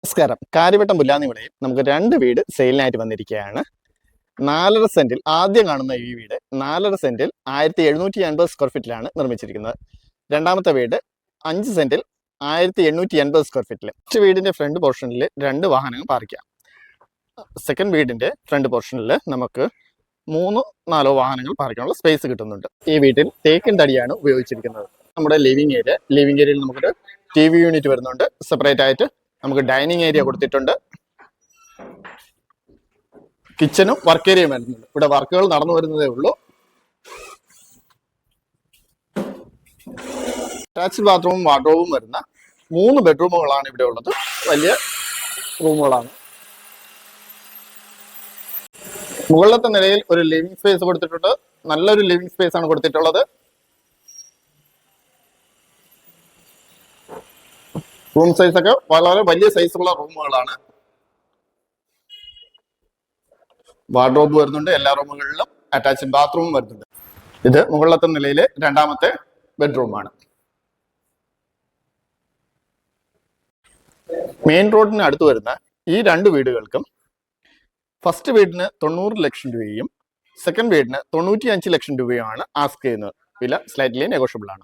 നമസ്കാരം. കാര്യവട്ടം പുല്ലാനിവിളയിൽ നമുക്ക് 2 വീട് സെയിലിനായിട്ട് വന്നിരിക്കുകയാണ്. 4.5 സെന്റിൽ ആദ്യം കാണുന്ന ഈ വീട് 4.5 സെന്റിൽ 1780 സ്ക്വയർ ഫീറ്റിലാണ് നിർമ്മിച്ചിരിക്കുന്നത്. രണ്ടാമത്തെ വീട് 5 സെന്റിൽ 1880 സ്ക്വയർ ഫീറ്റിൽ. ഫസ്റ്റ് വീടിന്റെ ഫ്രണ്ട് പോർഷനിൽ 2 വാഹനങ്ങൾ പാർക്ക് ചെയ്യാം. സെക്കൻഡ് വീടിന്റെ ഫ്രണ്ട് പോർഷനിൽ നമുക്ക് 3-4 വാഹനങ്ങൾ പാർക്ക് ചെയ്യാനുള്ള സ്പേസ് കിട്ടുന്നുണ്ട്. ഈ വീട്ടിൽ തേക്കിൻ തടിയാണ് ഉപയോഗിച്ചിരിക്കുന്നത്. നമ്മുടെ ലിവിംഗ് ഏരിയയിൽ നമുക്കൊരു TV യൂണിറ്റ് വരുന്നുണ്ട്. സെപ്പറേറ്റ് ആയിട്ട് നമുക്ക് ഡൈനിങ് ഏരിയ കൊടുത്തിട്ടുണ്ട്. കിച്ചനും വർക്ക് ഏരിയയും വരുന്നുണ്ട്. ഇവിടെ വർക്കുകൾ നടന്നു വരുന്നതേ ഉള്ളൂ. അറ്റാച്ച്ഡ് ബാത്റൂമും വാർഡ്രോബും വരുന്ന 3 ബെഡ്റൂമുകളാണ് ഇവിടെ ഉള്ളത്. വലിയ റൂമുകളാണ്. മുകളിലത്തെ നിലയിൽ ഒരു ലിവിംഗ് സ്പേസ് കൊടുത്തിട്ടുണ്ട്. നല്ലൊരു ലിവിംഗ് സ്പേസ് ആണ് കൊടുത്തിട്ടുള്ളത്. റൂം സൈസ് ഒക്കെ വളരെ വലിയ സൈസുള്ള റൂമുകളാണ്. വാർഡ്രോബ് വരുന്നുണ്ട്. എല്ലാ റൂമുകളിലും അറ്റാച്ച്ഡ് ബാത്റൂമും വരുന്നുണ്ട്. ഇത് മുകളിലത്തെ നിലയിലെ രണ്ടാമത്തെ ബെഡ്റൂമാണ്. മെയിൻ റോഡിന് അടുത്ത് വരുന്ന ഈ 2 വീടുകൾക്കും ഫസ്റ്റ് വീടിന് 90 ലക്ഷം രൂപയും സെക്കൻഡ് വീടിന് 95 ലക്ഷം രൂപയുമാണ് ആസ്ക് ചെയ്യുന്നത്. വില സ്ലൈറ്റ്ലി നെഗോഷ്യബിൾ ആണ്.